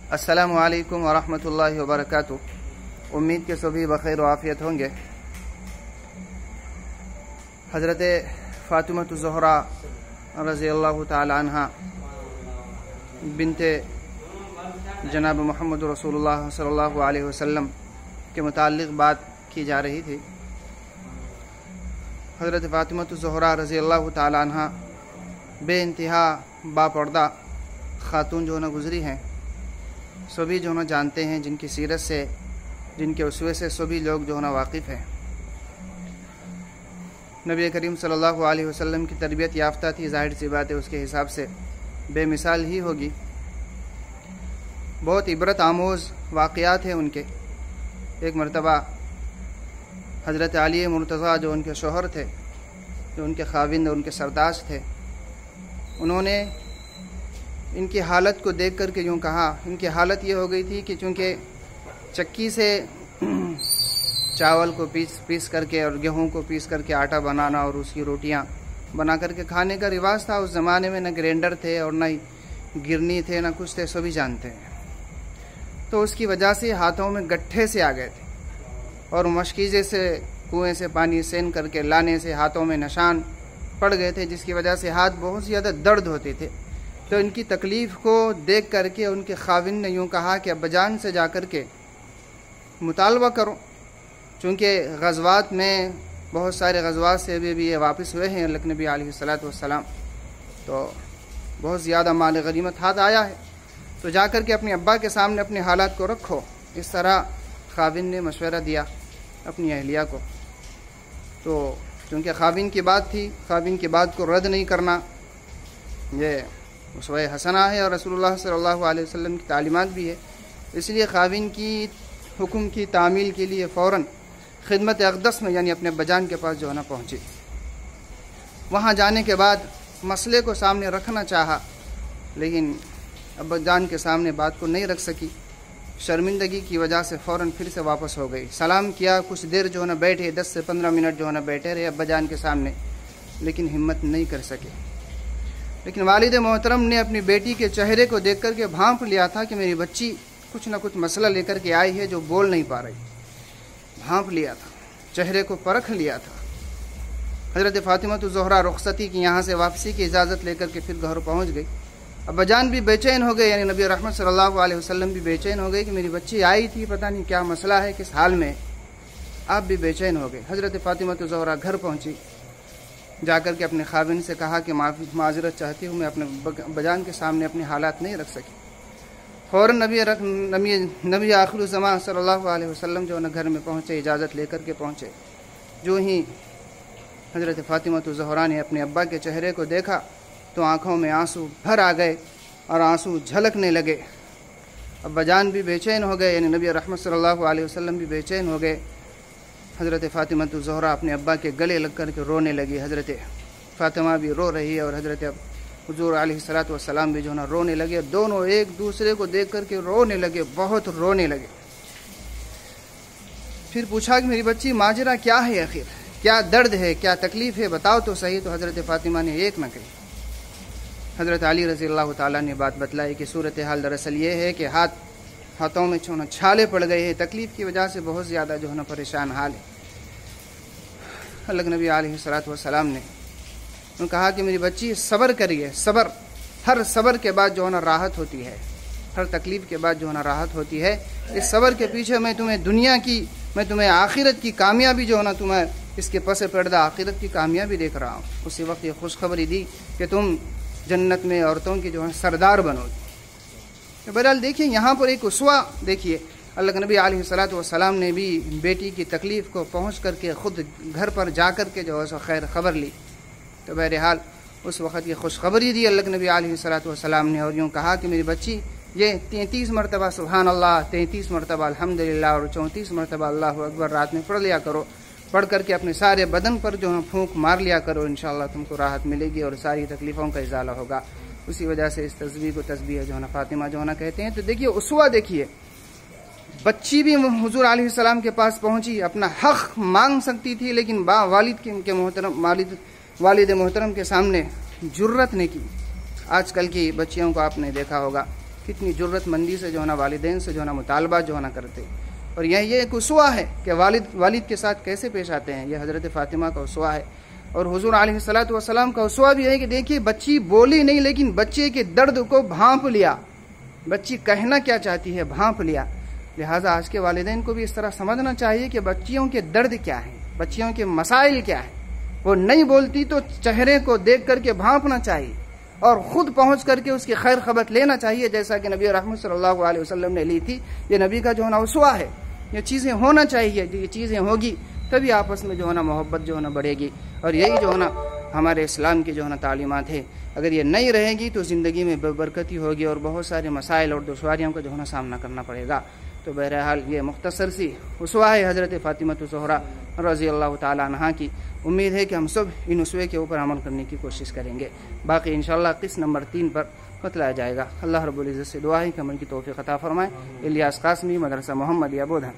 अस्सलामु अलैकुम वरहमतुल्लाहि वबरकातुह। उम्मीद के सभी बखैर आफियत होंगे। हज़रत फ़ातिमतु ज़हरा रज़ियल्लाहु ताला अन्हा बिनते जनाब मोहम्मद रसूलुल्लाह सल्लल्लाहु अलैहि वसल्लम के मुताल्लिक़ बात की जा रही थी। हज़रत फ़ातिमतु ज़हरा रज़ियल्लाहु ताला अन्हा बेइंतहा बापर्दा ख़ातून जो न गुज़री हैं, सभी जो न जानते हैं, जिनकी सीरत से, जिनके उसवे से सभी लोग जो न वाकिफ़ हैं। नबी करीम सल्लल्लाहु अलैहि वसल्लम की तरबियत याफ्ता थी, ज़ाहिर सी बात है उसके हिसाब से बेमिसाल ही होगी। बहुत इबरत आमोज़ वाक़यात हैं उनके। एक मरतबा हज़रत अली मुर्तज़ा जो उनके शोहर थे, जो उनके खाविंद, उनके सरदाश थे, उन्होंने इनकी हालत को देख कर के यूँ कहा। इनकी हालत ये हो गई थी कि चूँकि चक्की से चावल को पीस करके और गेहूं को पीस करके आटा बनाना और उसकी रोटियां बना करके खाने का रिवाज था। उस ज़माने में न ग्राइंडर थे और न ही गिरनी थे, न कुछ थे, सभी जानते हैं। तो उसकी वजह से हाथों में गट्ठे से आ गए थे और मशकीज़े से कुएं से पानी सेन करके लाने से हाथों में निशान पड़ गए थे, जिसकी वजह से हाथ बहुत ज़्यादा दर्द होते थे। तो इनकी तकलीफ़ को देख करके उनके खाविन ने यूँ कहा कि अब्बाजान से जा कर के मुतालबा करो, चूँकि ग़ज़वात में बहुत सारे ग़ज़वात से अभी ये वापस हुए हैं अल्लाह के नबी अलैहिस्सलातु वस्सलाम, तो बहुत ज़्यादा माल गनीमत हाथ आया है, तो जा कर के अपने अब्बा के सामने अपने हालात को रखो। इस तरह खाविन ने मशवरा दिया अपनी अहलिया को। तो चूँकि खाविन की बात थी, खाविन की बात को रद्द नहीं करना ये उसवे हसना है और रसूलुल्लाह सल्लल्लाहु अलैहि वसल्लम की तालीमात भी है। इसलिए खाविन की हुक्म की तामील के लिए फ़ौरन खिदमत अक़दस में यानी अपने अब्बाजान के पास जो है ना पहुँची। वहाँ जाने के बाद मसले को सामने रखना चाहा, लेकिन अब्बाजान के सामने बात को नहीं रख सकी। शर्मिंदगी की वजह से फ़ौरन फिर से वापस हो गई। सलाम किया, कुछ देर जो है ना बैठे, 10 से 15 मिनट जो है ना बैठे रहे अब्बाजान के सामने, लेकिन हिम्मत नहीं कर सके। लेकिन वालिद मोहतरम ने अपनी बेटी के चेहरे को देख कर के भांप लिया था कि मेरी बच्ची कुछ ना कुछ मसला लेकर के आई है जो बोल नहीं पा रही। भांप लिया था, चेहरे को परख लिया था। हज़रत फ़ातिमतु ज़हरा रुख़सती की यहाँ से वापसी की इजाज़त लेकर के फिर घर पहुँच गई। अब्बाजान भी बेचैन हो गए, यानी नबी रहमत सल्लल्लाहु अलैहि वसल्लम भी बेचैन हो गए कि मेरी बच्ची आई थी, पता नहीं क्या मसला है, किस हाल में। आप भी बेचैन हो गए। हज़रत फ़ातिमतु ज़हरा घर पहुँची, जाकर के अपने खाविन से कहा कि माज़रत चाहती हूँ, मैं अपने अब्बाजान के सामने अपने हालात नहीं रख सकी। फ़ौरन नबी आखिर ज़मां सल्लल्लाहु अलैहि वसल्लम जो न घर में पहुँचे, इजाज़त लेकर के पहुँचे। जो ही हज़रत फ़ातिमतु ज़हरा ने अपने अब्बा के चेहरे को देखा तो आँखों में आंसू भर आ गए और आंसू झलकने लगे। अब्बाजान भी बेचैन हो गए, यानी नबी रहमत सल्लल्लाहु अलैहि वसल्लम भी बेचैन हो गए। हज़रत फ़ातिमतु ज़हरा अपने अब्बा के गले लग कर के रोने लगी। हज़रत फ़ातिमा भी रो रही है और हज़रत हुज़ूर अलैहिस्सलातु वस्सलाम भी जो ना रोने लगे। दोनों एक दूसरे को देख कर के रोने लगे, बहुत रोने लगे। फिर पूछा कि मेरी बच्ची माजरा क्या है, आखिर क्या दर्द है, क्या तकलीफ़ है, बताओ तो सही। तो हज़रत फ़ातिमा ने एक न कही। हज़रत अली रज़ियल्लाहु ताला ने बात बतलाई कि सूरत हाल दरअसल ये है कि हाथों में जो ना छाले पड़ गए हैं, तकलीफ़ की वजह से बहुत ज़्यादा जो है ना परेशान हाल है। अल्लाह के नबी अलैहिस्सलातु वस्सलाम ने कहा कि मेरी बच्ची सब्र करिए, सब्र, हर सब्र के बाद जो है ना राहत होती है, हर तकलीफ़ के बाद जो है ना राहत होती है। इस सब्र के पीछे मैं तुम्हें आखिरत की कामयाबी जो है ना, तुम्हें इसके पस पर्दा आखिरत की कामयाबी देख रहा हूँ। उसी वक्त ये खुशखबरी दी कि तुम जन्नत में औरतों की जो है सरदार बनोगी। तो बहरहाल देखिए, यहाँ पर एक उसवा देखिए, अल्लाह के नबी अलैहिस्सलातु वस्सलाम ने भी बेटी की तकलीफ़ को पहुँच करके ख़ुद घर पर जा कर के जो है सो खैर ख़बर ली। तो बहरहाल उस वक़्त ये खुशखबरी दी अल्लाह के नबी अलैहिस्सलातु वस्सलाम ने और यूँ कहा कि मेरी बच्ची ये 33 मरतबा सुभान अल्लाह, 33 मरतबा अल्हम्दुलिल्लाह और 34 मरतबा अल्लाहु अकबर रात में पढ़ लिया करो। पढ़ करके अपने सारे बदन पर जो है फूंक मार लिया करो, इंशाअल्लाह तुमको राहत मिलेगी और सारी तकलीफ़ों का इज़ाला होगा। उसी वजह से इस तस्बीह को तस्बीह जो है ना फ़ातिमा जो है ना कहते हैं। तो देखिए उसवा, देखिए बच्ची भी हुज़ूर अलैहिस्सलाम के पास पहुँची, अपना हक़ मांग सकती थी, लेकिन वालिद मोहतरम के सामने जुर्रत ने की। आजकल की बच्चियों को आपने देखा होगा کتنی جرت مندی سے جو ہے نا والدین سے جو ہے نا مطالبہ جو ہے نا کرتے، اور یہ ایک اسوہ ہے کہ والد کے ساتھ کیسے پیش آتے ہیں. یہ حضرت فاطمہ کا اسوہ ہے. اور حضور علیہ الصلوۃ والسلام کا اسوہ بھی ہے کہ دیکھیے بچی بولی نہیں لیکن بچے کے درد کو بھانپ لیا، بچی کہنا کیا چاہتی ہے بھانپ لیا. لہٰذا آج کے والدین کو بھی اس طرح سمجھنا چاہیے کہ بچیوں کے درد کیا ہیں، بچیوں کے مسائل کیا ہیں. وہ نہیں بولتی تو چہرے کو دیکھ کر کے بھانپنا چاہیے اور خود پہنچ کر کے اس کی خیر خبر لینا چاہیے، جیسا کہ نبی رحمت صلی اللہ علیہ وسلم نے لی تھی. یہ نبی کا جو ہے نا اسوہ ہے. یہ چیزیں ہونا چاہیے. یہ چیزیں ہوگی تبھی آپس میں جو ہے نا محبت جو ہے نا بڑھے گی. اور یہی جو ہے نا ہمارے اسلام کی جو ہے نا تعلیمات ہے. اگر یہ نہیں رہے گی تو زندگی میں بے برکتی ہوگی اور بہت سارے مسائل اور دشواریوں کا جو ہے نا سامنا کرنا پڑے گا. تو بہرحال یہ مختصر سی اسوہ ہے حضرت فاطمہ الزہرا رضی اللہ تعالی عنہا کی. امید ہے کہ ہم سب ان اسوے کے اوپر عمل کرنے کی کوشش کریں گے. باقی انشاءاللہ قسط نمبر 3 پر بتلایا جائے گا. اللہ رب العزت سے دعا ہے کہ عمل کی توفیق عطا فرمائے. الیاس قاسمی، مدرسہ محمدیہ بودھن.